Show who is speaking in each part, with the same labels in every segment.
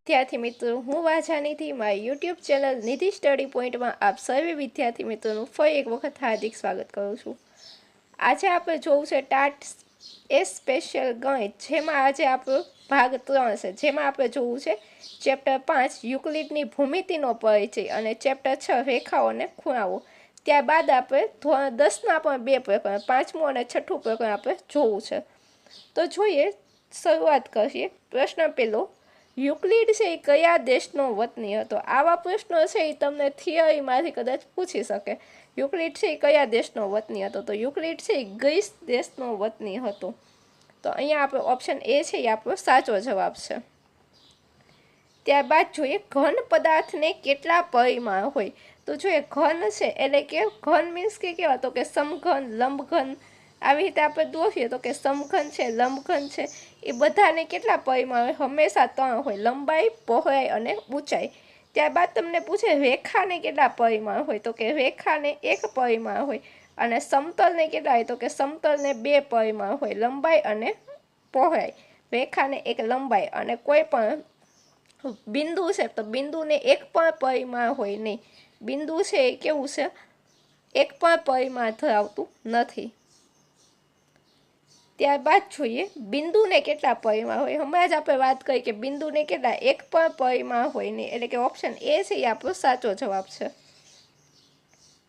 Speaker 1: विद्यार्थी मित्रों हूँ वाछानी मारी यूट्यूब चैनल निधि स्टडी पॉइंट में आप सर्वे विद्यार्थी मित्रों फरी एक वखत हार्दिक स्वागत करूँ छूँ। आज आप जोवुं छे टाट एस स्पेशल गणित जेमां आज आप भाग 3 छे जेमां आपणे जोवुं छे चेप्टर 5 युक्लिडनी भूमितिनो परिचय अने चेप्टर 6 रेखाओ अने खूणाओ। त्यारबाद आपणे धोरण 10 ना पण 2 प्रकरण 5मुं अने 6ठुं प्रकरण आपणे जोवुं छे। तो जोईए शरूआत करीए। प्रश्न पहेलो युक्लिड छे कया देशनो वतनी हतो। आवा प्रश्नो छे तमने थियरीमांथी कदाच पूछी शके। युक्लिड छे कया देशनो वतनी हतो तो युक्लिड छे ग्रीस देशनो वतनी हतो। तो अहींया आपणो ऑप्शन ए छे ए आपणो साचो जवाब छे। त्यारबाद जोईए घन पदार्थने केटला परिमाण होय। तो जोईए घन छे एटले के घन मीन्स के केवा तो के समघन लंबघन આવી રીતે આપણે દોરીએ તો કે સમઘન છે લંબઘન છે એ બધાને કેટલા પરિમાણ હોય હંમેશા 3 હોય લંબાઈ પહોળાઈ અને ઊંચાઈ। ત્યારબાદ તમને પૂછે રેખાને કેટલા પરિમાણ હોય તો કે રેખાને 1 પરિમાણ હોય અને સમતલને કેટલા હોય તો કે સમતલને 2 પરિમાણ હોય લંબાઈ અને પહોળાઈ। રેખાને 1 લંબાઈ અને કોઈ પણ બિંદુ છે તો બિંદુને 1 પણ પરિમાણ હોય નહીં। બિંદુ છે એ કેવું છે 1 પણ પરિમાણ ધરાવતું નથી। ત્યારબાદ જોઈએ બિંદુને કેટલા પરિમાણ હોય। હમણાં જ આપણે વાત કરી કે બિંદુને કેટલા 1 પણ પરિમાણ હોય નહીં એટલે કે ઓપ્શન એ છે એ આપણો સાચો જવાબ છે।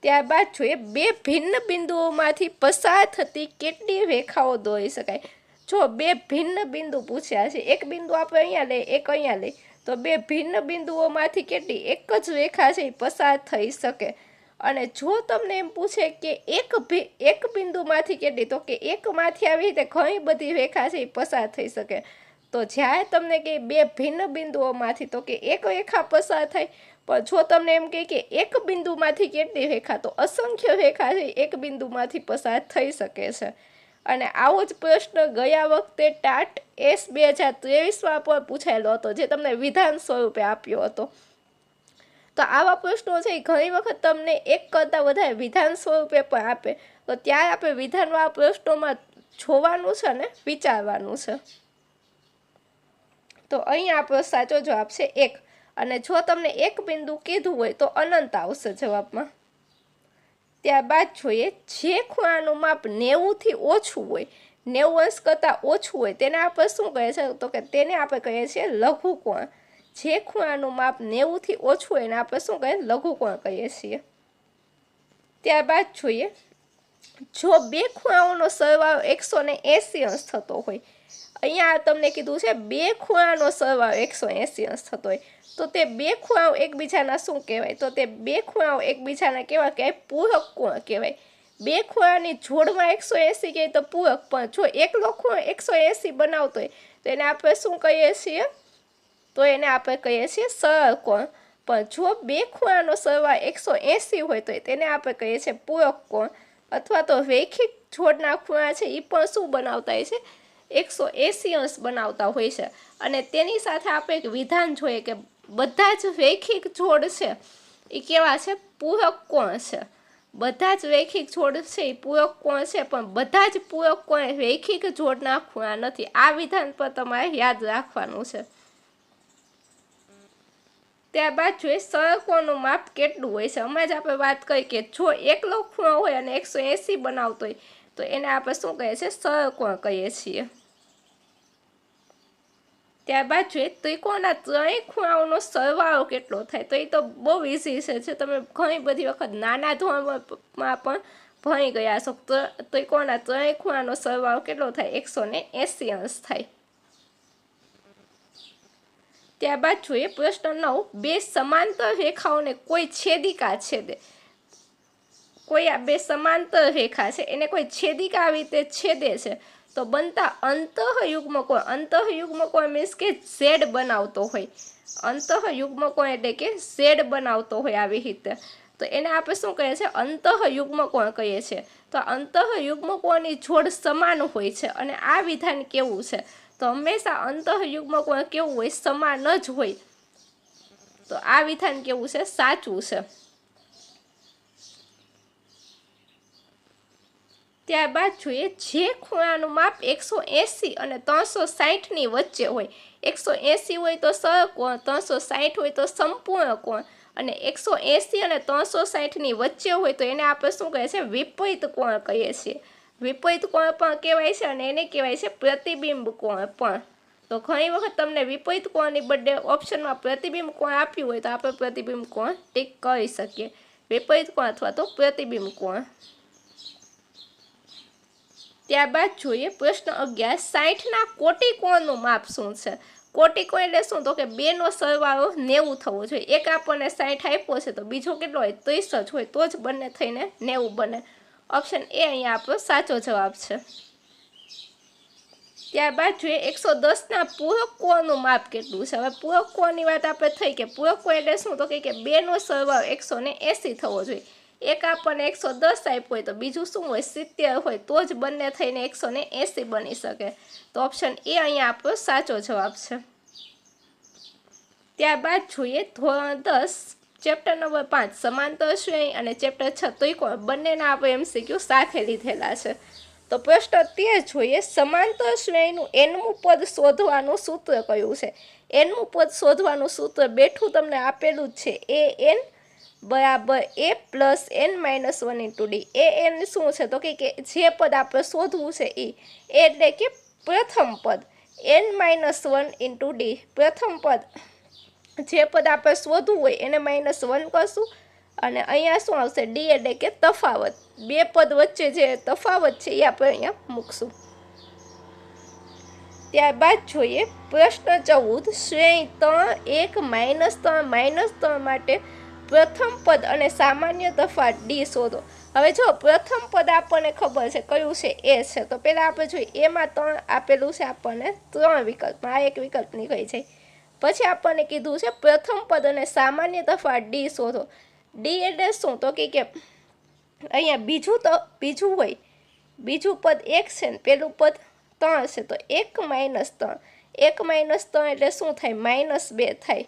Speaker 1: ત્યારબાદ જોઈએ બે ભિન્ન બિંદુઓમાંથી પસાર થતી કેટલી રેખાઓ દોરી શકાય। જો બે ભિન્ન બિંદુ પૂછ્યા છે એક બિંદુ આપણે અહીંયા લઈએ એક અહીંયા લઈએ તો બે ભિન્ન બિંદુઓમાંથી કેટલી એક જ રેખા છે એ પસાર થઈ શકે। અને જો તમને એમ પૂછે કે એક બિંદુમાંથી કેટલી તો કે એકમાંથી આવી રીતે ઘણી બધી રેખા છે એ પસાર થઈ શકે। તો જ્યારે તમને કે બે ભિન્ન બિંદુઓમાંથી તો કે એક રેખા પસાર થાય પણ જો તમને એમ કહે કે એક બિંદુમાંથી કેટલી રેખા તો અસંખ્ય રેખા છે એક બિંદુમાંથી પસાર થઈ શકે છે। અને આવો જ પ્રશ્ન ગયા વખતે ટાટ એસ 2023માં પણ પૂછાયેલો હતો જે તમને વિધાન સ્વરૂપે આપ્યો હતો। તો આવા પ્રશ્નો છે ઘણી વખત તમને એક કરતાં વધારે વિધાન સ્વરૂપે પણ આપે તો ત્યારે આપણે વિધાનવાળા પ્રશ્નોમાં જોવાનું છે ને વિચારવાનું છે। તો અહીં આપણો સાચો જવાબ છે 1 અને જો તમને એક બિંદુ કીધું હોય તો અનંત આવશે જવાબમાં। ત્યારબાદ જોઈએ જે ખૂણાનું માપ 90થી ઓછું હોય 90 અંશ કરતાં ઓછું હોય તેને આપણે શું કહે છે તો કે તેને આપણે કહીએ છીએ લઘુકોણ। જે ખૂણાનું માપ 90થી ઓછું હોય એને આપણે શું કહીએ લઘુકોણ કહીએ છીએ। ત્યારબાદ જોઈએ જો બે ખૂણાઓનો સરવાળો 180 અંશ થતો હોય અહીંયા તમને કીધું છે બે ખૂણાનો સરવાળો 180 અંશ થતો હોય તો તે બે ખૂણાઓ એકબીજાના શું કહેવાય તો તે બે ખૂણાઓ એકબીજાના કેવા કહેવાય પૂરક કોણ કહેવાય। બે ખૂણાની જોડમાં 180 કહીએ તો પૂરક પણ જો એકલો ખૂણો 180 બનાવતો હોય તો એને આપણે શું કહીએ છીએ તો એને આપણે કહીએ છીએ સરળ કોણ। પણ જો બે ખૂણાનો સરવાળો 180 હોય તો તેને આપણે કહીએ છીએ પૂરક કોણ અથવા તો રૈખિક જોડના ખૂણા છે એ પણ શું બનાવતા હોય છે 180 અંશ બનાવતા હોય છે। અને તેની સાથે આપણે એક વિધાન જોઈએ કે બધા જ રૈખિક જોડ છે એ કેવા છે પૂરક કોણ છે। બધા જ રૈખિક જોડ છે એ પૂરક કોણ છે પણ બધા જ પૂરક કોણ રૈખિક જોડના ખૂણા નથી। આ વિધાન પર તમારે યાદ રાખવાનું છે। ત્યારબાદ જોઈએ સરળ કોણનું માપ કેટલું હોય છે। હમણાં જ આપણે વાત કરી કે જો એકલો ખૂણો હોય અને 180 બનાવતો હોય તો એને આપણે શું કહીએ છીએ સરળ કોણ કહીએ છીએ। ત્યારબાદ જોઈએ ત્રિકોણના ત્રણેય ખૂણાઓનો સરવાળો કેટલો થાય તો એ તો બહુ ઇઝી છે જે તમે ઘણી બધી વખત નાના ધોરણમાં પણ ભણી ગયા છો। ત્રિકોણના ત્રણેય ખૂણાનો સરવાળો કેટલો થાય 180 અંશ થાય। ત્યારબાદ જોઈએ પ્રશ્ન 9 બે સમાંતર રેખાઓને કોઈ છેદિકા છેદે। કોઈ આ બે સમાંતર રેખા છે એને કોઈ છેદિકા આવી રીતે છેદે છે તો બનતા અંતઃયુગ્મકોણ। અંતઃયુગ્મકોણ મીન્સ કે ઝેડ બનાવતો હોય। અંતઃયુગ્મકોણ એટલે કે ઝેડ બનાવતો હોય આવી રીતે તો એને આપણે શું કહીએ છીએ અંતઃયુગ્મકોણ કહીએ છીએ। તો અંતઃયુગ્મકોણની જોડ સમાન હોય છે અને આ વિધાન કેવું છે તો હંમેશા અંતઃયુગ્મકોણ કેવું હોય સમાન જ હોય। તો આ વિધાન કેવું છે સાચું છે। ત્યારબાદ જોઈએ જે ખૂણાનું માપ 180 અને 360ની વચ્ચે હોય, 180 હોય તો સહકોણ, 360 હોય તો સંપૂર્ણ કોણ, અને 180 અને 360ની વચ્ચે હોય તો એને આપણે શું કહે છે? વિપરીત કોણ કહીએ છીએ. વિપરીત કોણ પણ કહેવાય છે અને એને કહેવાય છે પ્રતિબિંબ કોણ પણ. તો ઘણી વખત તમને વિપરીત કોણની બદલે ઓપ્શનમાં પ્રતિબિંબ કોણ આપ્યું હોય તો આપણે પ્રતિબિંબ કોણ ટીક કરી શકીએ. વિપરીત કોણ અથવા તો પ્રતિબિંબ કોણ. ત્યારબાદ જોઈએ પ્રશ્ન 11, 60ના કોટી કોણનું માપ શું છે? કોટી કોણ એટલે શું? તો કે 2નો સરવાળો 90 થવો જોઈએ. એક આપણને 60 આપ્યો છે તો બીજો કેટલો હોય? 30 જ હોય, તો જ બંને થઈને 90 બને. ઓપ્શન એ અહીંયા આપણો સાચો જવાબ છે. ત્યારબાદ જોઈએ 110ના પૂરક કોણનું માપ કેટલું છે? હવે પૂરક કોણની વાત આપણે થઈ કે પૂરક કોણ એટલે શું? તો કે 2નો સરવાળો 180 થવો જોઈએ. એક આપણને 110 આપ્યો હોય તો બીજું શું હોય? 70 હોય, તો જ બંને થઈને 180 બની શકે. તો ઓપ્શન એ અહીંયા આપણો સાચો જવાબ છે. ત્યારબાદ જોઈએ ધોરણ 10 ચેપ્ટર નંબર 5 સમાંતર શ્રેણી અને ચેપ્ટર 6 ત્રિકોણ બંનેના આપણે MCQ સાથે લીધેલા છે. તો પ્રશ્ન 13 જોઈએ સમાંતર શ્રેણીનું nમું પદ શોધવાનું સૂત્ર કયું છે? nમું પદ શોધવાનું સૂત્ર બેઠું તમને આપેલું જ છે. an બરાબર a plus n-1 into D. an શું છે? તો કે જે પદ આપણે શોધવું છે એ એટલે કે પ્રથમ પદ. n-1 ઇન્ટુ ડી પ્રથમ પદ, જે પદ આપણે શોધવું હોય એને -1 કરશું અને અહીંયા શું આવશે? ડી એટલે કે તફાવત. બે પદ વચ્ચે જે તફાવત છે એ આપણે અહીંયા મૂકશું. ત્યારબાદ જોઈએ પ્રશ્ન 14, શ્રેણી 3, 1, -3, -3 માટે પ્રથમ પદ અને સામાન્ય તફાવત ડી શોધો. હવે જો પ્રથમ પદ આપણને ખબર છે કયું છે? એ છે. તો પહેલાં આપણે જોઈએ એમાં 3 આપેલું છે આપણને 3 વિકલ્પમાં, આ એક વિકલ્પ નીકળી જાય. પછી આપણને કીધું છે પ્રથમ પદ અને સામાન્ય તફાવત ડી શોધો. ડી એટલે શું? તો કે અહીંયા બીજું હોય, બીજું પદ 1 છે ને પેલું પદ 3 છે તો 1 - 3. 1 - 3 એટલે શું થાય? -2 થાય.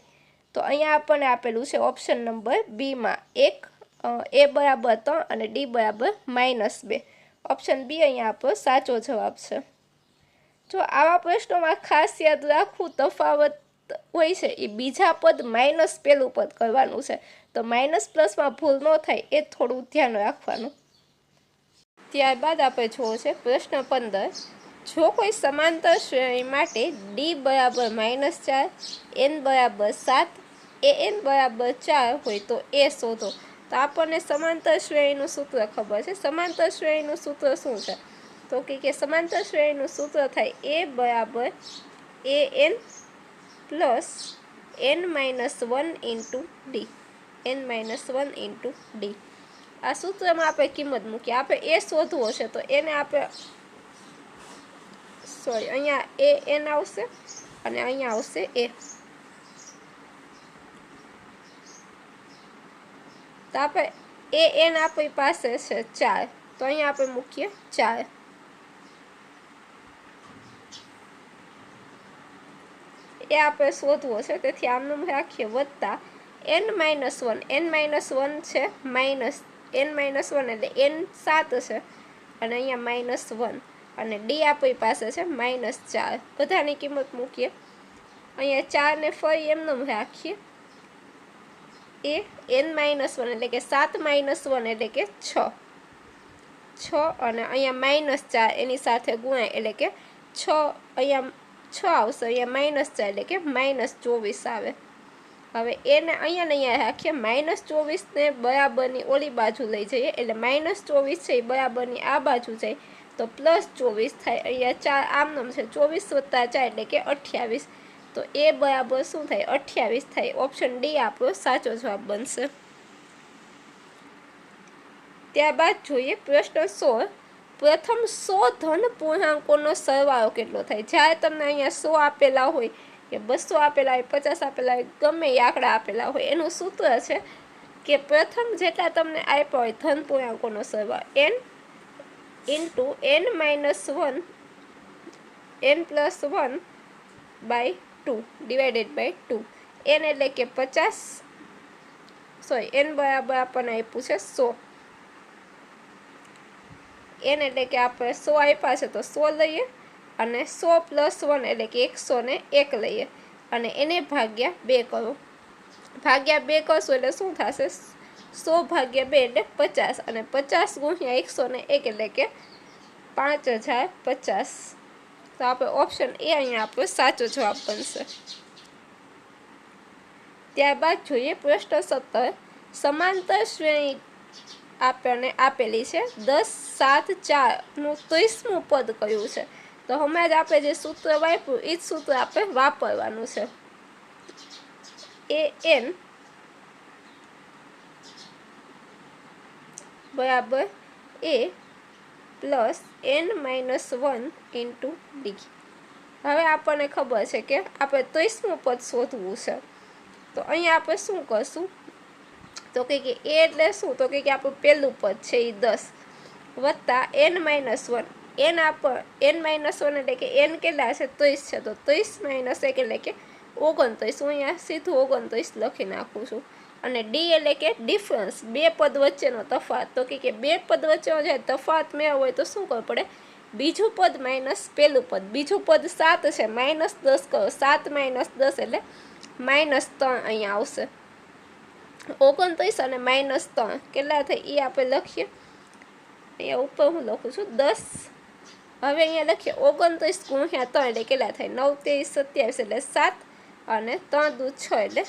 Speaker 1: તો અહીંયા આપણને આપેલું છે ઓપ્શન નંબર બીમાં 1, એ બરાબર 3 અને ડી બરાબર -2. ઓપ્શન બી અહીંયા આપણો સાચો જવાબ છે. જો આવા પ્રશ્નોમાં ખાસ યાદ રાખવું તફાવત હોય છે એ બીજા પદ માઇનસ પેલું પદ કરવાનું છે. તો માઇનસ પ્લસમાં ભૂલ ન થાય એ થોડું ધ્યાન રાખવાનું. ત્યારબાદ આપણે જોવો છે પ્રશ્ન 15, જો કોઈ સમાંતર શ્રેણી માટે ડી બરાબર -4, n બરાબર 7, an બરાબર 4 હોય તો એ શોધો. તો આપણને સમાંતર શ્રેણીનું સૂત્ર ખબર છે. સમાંતર શ્રેણીનું સૂત્ર શું છે? તો કે સમાંતર શ્રેણીનું સૂત્ર થાય a બરાબર an plus n-1 into D. n-1 into D. આ સૂત્રમાં આપણે કિંમત મૂકીએ. આપણે એ શોધવો છે તો એને આપણે અહીંયા an આવશે અને અહીંયા આવશે a. તો આપણે an આપણી પાસે છે 4, તો અહીંયા આપણે મૂકીએ 4. એ આપણે શોધવો છે તેથી આમનું રાખીએ વત્તા n-1. n-1 છે n-1 એટલે n 7 છે અને અહીંયા -1 અને ડી આપણી પાસે છે -4. બધાની કિંમત મૂકીએ. અહીંયા 4 ને ફરી એમનું રાખીએ. એ n-1 એટલે કે 7 - 1 એટલે કે 6 અને અહીંયા -4 એની સાથે ગુણાય એટલે કે 6, અહીંયા 6 આવશે, અહીંયા -4 એટલે કે -24 આવે. હવે એને અહીંયા રાખીએ -24 ને બરાબરની ઓલી બાજુ લઈ જઈએ એટલે -24 છે એ બરાબરની આ બાજુ જાય તો +24 થાય. અહીંયા 4 આમનામ છે, 24 + 4 એટલે કે 28. તો એ બરાબર શું થાય? 28 થાય. ઓપ્શન ડી આપણો સાચો જવાબ બનશે. ત્યારબાદ જોઈએ પ્રશ્ન 16, પ્રથમ 100 ધન પૂર્ણાંકોનો સરવાળો કેટલો થાય? જ્યારે તમને અહીંયા 100 આપેલા હોય કે 200 આપેલા હોય, 50 આપેલા હોય, ગમે એ આંકડા આપેલા હોય, એનું સૂત્ર છે કે પ્રથમ જેટલા તમને આપ્યા હોય ધન પૂર્ણાંકોનો સરવાળો n into n-1 n+1/2 divided by 2. n એટલે કે 50, n બરાબર આપણને આપ્યું છે 100. n એટલે કે આપણે 100 આપ્યા છે તો 100 લઈએ અને 100 + 1 એટલે કે 101 લઈએ અને એને ભાગ્યા 2 કરો. ભાગ્યા 2 કરશો એટલે શું થશે? 100 ભાગ્યા 2 એટલે 50 અને 50 ગુણ્યા 101 એટલે કે 5050. તો આપણે ઓપ્શન એ અહીંયા આપણો સાચો જવાબ બનશે. ત્યારબાદ જોઈએ પ્રશ્ન 17. સમાંતર શ્રેણી આપણને આપેલી છે 10 7 4 નું 30મું પદ કયું છે? તો હમણાં જ આપણે જે સૂત્ર વાપર્યું એ જ સૂત્ર આપણે વાપરવાનું છે. an બરાબર a plus n-1 into d. હવે આપણને ખબર છે કે આપણે 30મું પદ શોધવું છે. તો અહીંયા આપણે શું કરશું? તો કે a એટલે શું? તો કે આપણું પહેલું પદ છે એ 10 વત્તા n-1. n-1 એટલે કે n કેટલા છે? 30 છે. તો 30 - 1 એટલે કે 29. હું અહીંયા સીધું 29 લખી નાખું છું. અને d એટલે કે ડિફરન્સ, બે પદ વચ્ચેનો તફાત. તો કે બે પદ વચ્ચેનો જે તફાત મેળવવો હોય તો શું કરવું પડે? બીજું પદ માઇનસ પહેલું પદ. બીજું પદ 7 છે, -10 કરો. 7 - 10 એટલે -3 અહીંયા આવશે. 29 અને -3 કેટલા થાય એ આપણે લખીએ. અહીંયા ઉપર હું લખું છું 10. હવે અહીંયા લખીએ 29 ગુણ્યા 3 એટલે કેટલા થાય? 9 × 3 = 27 એટલે 7 અને 3 × 2 = 6 એટલે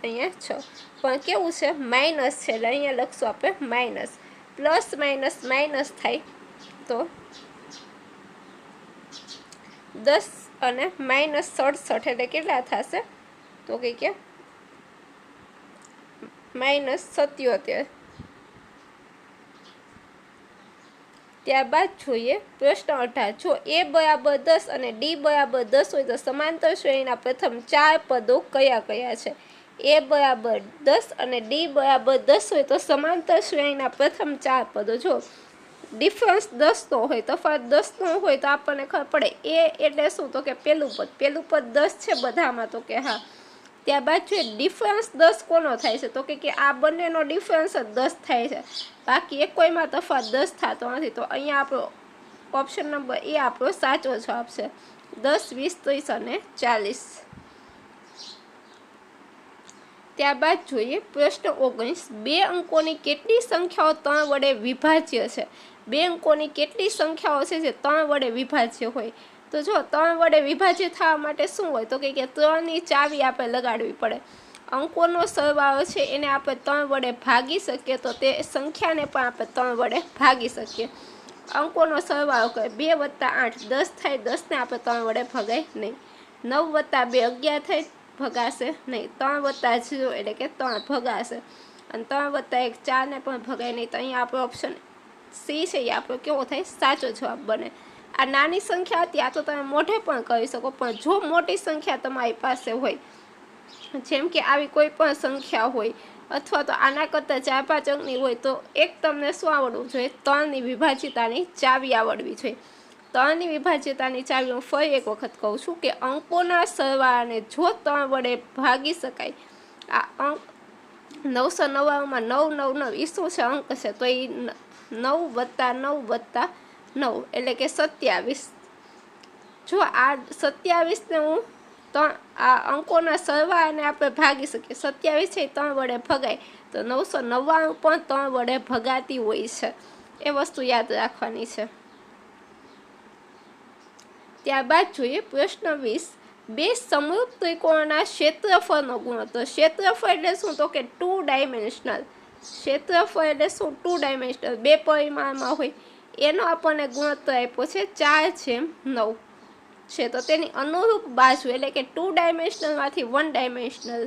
Speaker 1: અહીંયા 6. પણ કેવું છે? માઇનસ છે એટલે અહીંયા લખશું આપણે માઇનસ. પ્લસ માઇનસ માઇનસ થાય તો 10 અને -67 એટલે કેટલા થશે? તો કે -77. ત્યારબાદ જોઈએ પ્રશ્ન 18. જો a બરાબર 10 અને d બરાબર 10 હોય તો સમાંતર શ્રેણીના પ્રથમ 4 પદો કયા કયા છે? a બરાબર 10 અને d બરાબર 10 હોય તો સમાંતર શ્રેણીના પ્રથમ 4 પદો. જો ડિફરન્સ 10 નો હોય, તફાવત 10 નો હોય તો આપણને ખબર પડે a એટલે શું? તો કે પહેલું પદ 10 છે બધામાં. તો કે હા. ત્યારબાદ જોઈએ ડિફરન્સ 10 કોનો થાય છે? તો કે આ બંનેનો ડિફરન્સ જ 10 થાય છે. બાકી એક કોઈમાં તફાવત 10 થતો નથી. તો અહીંયા આપણો ઓપ્શન નંબર એ આપણો સાચો જવાબ છે. 10 20 30 અને 40. ત્યારબાદ જોઈએ પ્રશ્ન 19. 2 અંકોની કેટલી સંખ્યાઓ 3 વડે વિભાજ્ય છે? 2 અંકોની કેટલી સંખ્યાઓ છે જે 3 વડે વિભાજ્ય હોય? તો જો 3 વડે વિભાજ્ય થવા માટે શું હોય? તો કે 3ની ચાવી આપણે લગાડવી પડે. અંકોનો સરવાળો છે એને આપણે 3 વડે ભાગી શકીએ તો તે સંખ્યાને પણ આપણે 3 વડે ભાગી શકીએ. અંકોનો સરવાળો કરે 2 + 8 10 થાય. 10ને આપણે 3 વડે ભગાય નહીં. 9 + 2 11 થાય, ભગાશે નહીં. 3 + 0 એટલે કે 3 ભગાશે. અને 3 + 1 4 ને પણ ભગાય નહીં. તો અહીંયા આપણો ઓપ્શન સી છે એ આપણો કેવો થાય? સાચો જવાબ બને. આ નાની સંખ્યા હતી, આ તો તમે મોઢે પણ કરી શકો, પણ જો મોટી સંખ્યા તમારી પાસે હોય, જેમ કે આવી કોઈ પણ સંખ્યા હોય અથવા તો આના કરતાં 4-5 અંકની હોય તો એક તમને શું આવડવું જોઈએ? 3ની વિભાજ્યતાની ચાવી આવડવી જોઈએ. 3ની વિભાજ્યતાની ચાવી હું ફરી એક વખત કહું છું કે અંકોના સરવાળાને જો 3 વડે ભાગી શકાય. આ અંક 999માં 999 એ શું છે? અંક છે. તો એ 9 + 9 + 9 એટલે કે 27. જો આ 27ને હું આ અંકોના સરવાળાને આપણે ભાગી શકીએ. 27 છે 3 વડે ભગાય તો 999 પણ 3 વડે ભગાતી હોય છે. એ વસ્તુ યાદ રાખવાની છે. ત્યારબાદ જોઈએ પ્રશ્ન 20. 2 સમરૂપ ત્રિકોણના ક્ષેત્રફળનો ગુણોત્તર. ક્ષેત્રફળ એટલે શું? તો કે 2 ડાયમેન્શનલ. ક્ષેત્રફળ એટલે શું? 2 ડાયમેન્શનલ, 2 પરિમાણમાં હોય. એનો આપણને ગુણોત્તર આપ્યો છે 4/9 છે. તો તેની અનુરૂપ બાજુ એટલે કે 2 ડાયમેન્શનલમાંથી 1 ડાયમેન્શનલ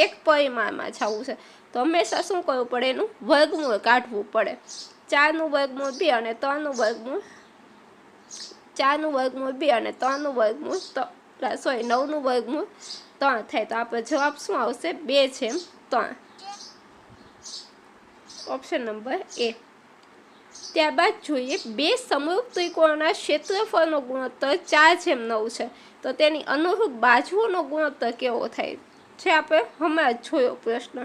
Speaker 1: એક પરિમાણમાં જવું છે તો હંમેશા શું કરવું પડે? એનું વર્ગમૂળ કાઢવું પડે. 4નું વર્ગમૂળ 2 અને 3નું વર્ગમૂળ 4નું વર્ગમૂળ 2 અને 3નું વર્ગમૂળ 9નું વર્ગમૂળ 3 થાય. તો આપણો જવાબ શું આવશે? 2/3. ઓપ્શન નંબર એ. ત્યારબાદ જોઈએ 2 સમરૂપ ત્રિકોણના ક્ષેત્રફળનો ગુણોત્તર 4/9 છે. તો તેની અનુરૂપ બાજુઓનો ગુણોત્તર કેવો થાય છે? આપણે હમણાં જ જોયો પ્રશ્ન.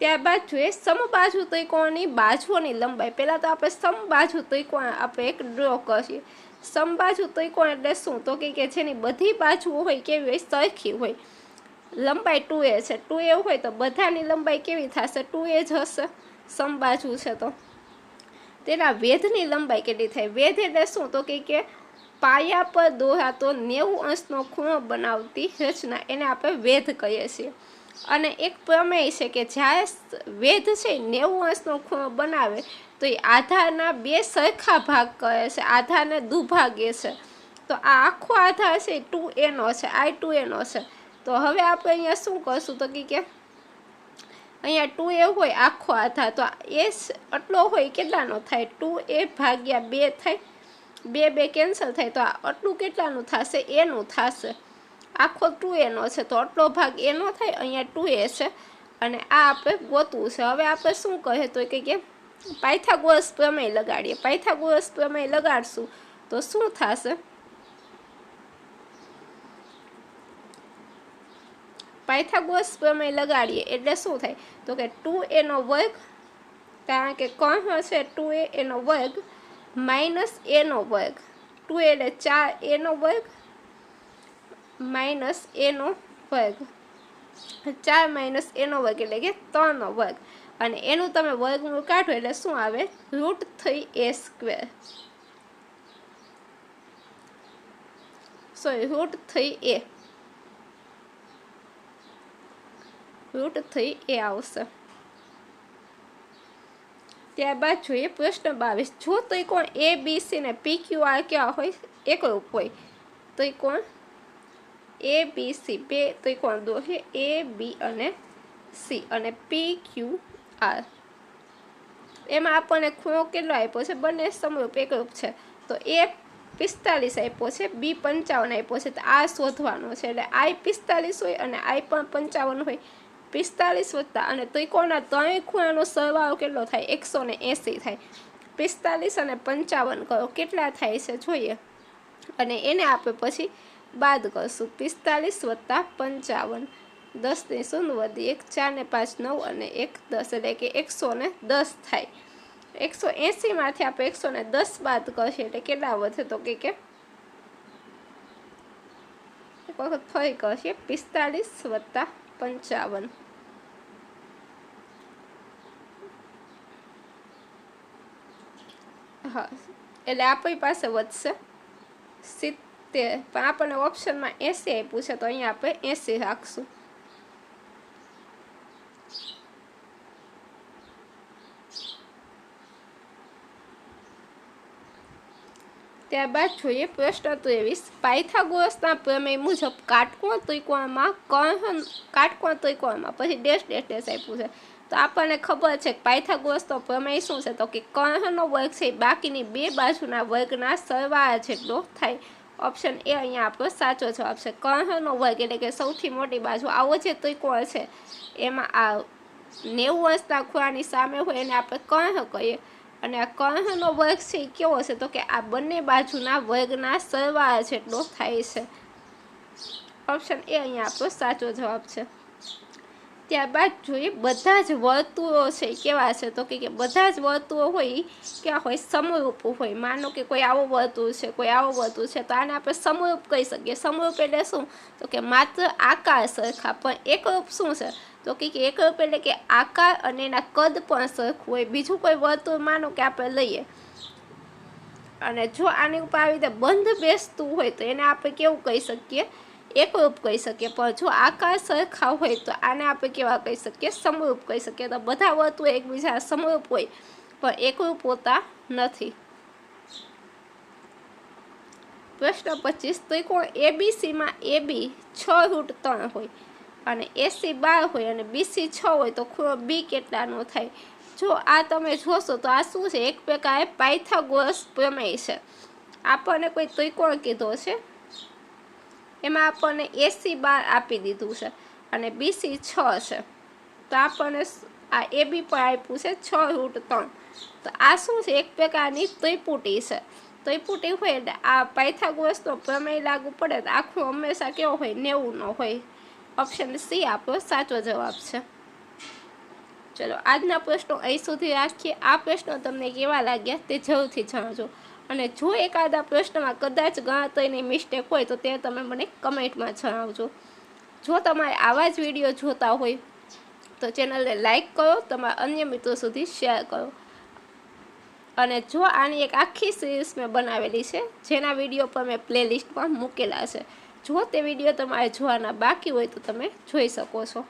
Speaker 1: ત્યારબાદ જોઈએ સમબાજુ ત્રિકોણની બાજુઓની લંબાઈ। પહેલાં તો આપણે સમબાજુ ત્રિકોણ આપણે એક ડ્રો કરીએ। સમબાજુ ત્રિકોણ એટલે શું? તો કે જેની બધી બાજુઓ હોય કેવી હોય? સરખી હોય। લંબાઈ 2a છે। 2a હોય તો બધાની લંબાઈ કેવી થશે? 2a જ હશે। સમબાજુ છે તો તેના વેધની લંબાઈ કેટલી થાય? વેધ એટલે શું? તો કે પાયા પર દોરાતો 90 અંશનો ખૂણો બનાવતી રચના, એને આપણે વેધ કહીએ છીએ। અને એક પ્રમેય છે કે જ્યારે વેધ છે 90 અંશનો ખૂણો બનાવે તો એ આધારના 2 સરખા ભાગ કરે છે, આધારને દુભાગે છે। તો આ આખો આધાર છે 2a નો છે, I 2a નો છે। તો હવે આપણે અહીંયા શું કરશું? તો કે અહીંયા 2a હોય આખો આધાર, તો એ આટલો હોય કેટલાનો થાય? 2a ભાગ્યા 2 થાય। 2 2 કેન્સલ થાય તો આ આટલું કેટલાનું થશે? a નું થશે। આખો 2a નો છે તો આટલો ભાગ a નો થાય, અહીંયા 2a છે અને આ આપણે ગોતવું છે। હવે આપણે શું કહે? તો કે પાયથાગોરસ પ્રમેય લગાડીએ। પાયથાગોરસ પ્રમેય લગાડશું તો શું થશે? પાયથાગોરસ પ્રમેય લગાડીએ એટલે શું થાય? તો કે 2a નો વર્ગ, કારણ કે કૌંસ છે 2a એનો વર્ગ માઇનસ a નો વર્ગ, 2a એટલે 4a નો વર્ગ માઇનસ a નો વર્ગ, 4 માઇનસ a નો વર્ગ એટલે કે 3 નો વર્ગ, અને એનું તમે વર્ગમૂળ કાઢો એટલે શું આવે? √3a સ્ક્વેર, સોરી √3a આવશે। ત્યારબાદ જોઈએ પ્રશ્ન 22। જો ત્રિકોણ ABC ને PQR કેવા હોય? એકરૂપ હોય। ત્રિકોણ ABC, બે ત્રિકોણ દોરીએ A, B અને C અને PQR, એમાં આપણને ખૂણો કેટલો આપ્યો છે? બંને સમરૂપ એકરૂપ છે। તો A 45 આપ્યો છે, B 55 આપ્યો છે, તો આ શોધવાનો છે। એટલે I 45 હોય અને I પણ 55 હોય। 45 વત્તા અને ત્રિકોણના ત્રણેય ખૂણાનો સરવાળો કેટલો થાય? 180 થાય। 45 અને 55 કરો કેટલા થાય છે જોઈએ, અને એને આપણે પછી બાદ કરશું। 45 વત્તા 55, 10 ની શૂન્ય વધી 1, 4 ને 5 9 અને 1 10 એટલે કે 110 થાય। 180 માંથી આપણે 110 બાદ કરશે એટલે કેટલા વધે? તો કે એક વખત ફરી કરશે 45 વત્તા 55, હા, એટલે આપણી પાસે વધશે 70, પણ આપણને ઓપ્શનમાં 80 આપ્યું છે તો અહીંયા આપણે 80 રાખશું। ત્યારબાદ જોઈએ પ્રશ્ન 23। પાયથાગોરસના પ્રમેય મુજબ કાટકોણ ત્રિકોણમાં પછી ડેશ ડેશ ડેશ આપ્યું છે। તો આપણને ખબર છે કે પાયથાગોરસનો પ્રમેય શું છે? તો કે કર્ણનો વર્ગ છે બાકીની બે બાજુના વર્ગના સરવાળા જેટલો થાય। ઓપ્શન એ અહીંયા આપણો સાચો જવાબ છે। કર્ણનો વર્ગ એટલે કે સૌથી મોટી બાજુ, આવો જે ત્રિકોણ છે એમાં આ 90 અંશના ખૂણાની સામે હોય એને આપણે કર્ણ કહીએ, અને આ કર્ણનો વર્ગ છે એ કેવો છે? તો કે આ બંને બાજુના વર્ગના સરવાળા જેટલો થાય છે। ઓપ્શન એ અહીંયા આપણો સાચો જવાબ છે। ત્યારબાદ જોઈએ બધા જ વર્તુળો છે કેવા છે? તો કે બધા જ વર્તુળો હોય કેવા હોય? સમરૂપ હોય। માનો કે કોઈ આવો વર્તુળ છે, કોઈ આવો વર્તુળ છે, તો આને આપણે સમરૂપ કહી શકીએ। સમરૂપ એટલે શું? તો કે માત્ર આકાર સરખા, પણ એકરૂપ શું છે? તો કે એકરૂપ એટલે કે આકાર અને એના કદ પણ સરખું હોય। બીજું કોઈ વર્તુળ માનો કે આપણે લઈએ અને જો આની ઉપર આવી રીતે બંધ બેસતું હોય તો એને આપણે કેવું કહી શકીએ? એકરૂપ કહી શકીએ। પણ જો આકાર સરખા હોય તો આને આપણે કેવા કહી શકીએ? સમરૂપ કહી શકીએ। તો બધા વર્તુળ એકબીજા સમરૂપ હોય પણ એકરૂપ હોતા નથી। પ્રશ્ન 25। ત્રિકોણ ABC માં AB 6√3 હોય અને AC 12 હોય અને BC 6 હોય તો ખૂણો B કેટલાનો થાય? જો આ તમે જોશો તો આ શું છે? એક પ્રકારે પાયથાગોરસ પ્રમેય છે। આપણને કોઈ ત્રિકોણ કીધો છે, એમાં આપણને AC 12 આપી દીધું છે અને BC 6 છે, તો આપણને આ AB પણ આપ્યું છે 6√3, તો આ શું છે? એક પ્રકારની ત્રિપુટી છે। ત્રિપુટી હોય એટલે આ પાયથાગોરસનો પ્રમેય લાગુ પડે તો આખું હંમેશા કેવો હોય? 90 નો હોય। ઓપ્શન C આપણો સાચો જવાબ છે। ત્યારબાદ જોઈએ પ્રશ્ન 26। ચલો આજના પ્રશ્નો અહીં સુધી રાખીએ. આ પ્રશ્નો તમને કેવા લાગ્યા તે જરૂરથી જણાવજો. અને જો એકાદા પ્રશ્નમાં કદાચ ગણતરીની મિસ્ટેક હોય તો તે તમે મને કમેન્ટમાં જણાવજો. જો તમારે આવા જ વિડીયો જોતા હોય તો ચેનલને લાઈક કરો, તમારા અન્ય મિત્રો સુધી શેર કરો. અને જો આની એક આખી સિરીઝ મેં બનાવેલી છે જેના વિડીયો પર મેં પ્લેલિસ્ટમાં મૂકેલા છે. જો તે વિડીયો તમારે જોવાના બાકી હોય તો તમે જોઈ શકો છો.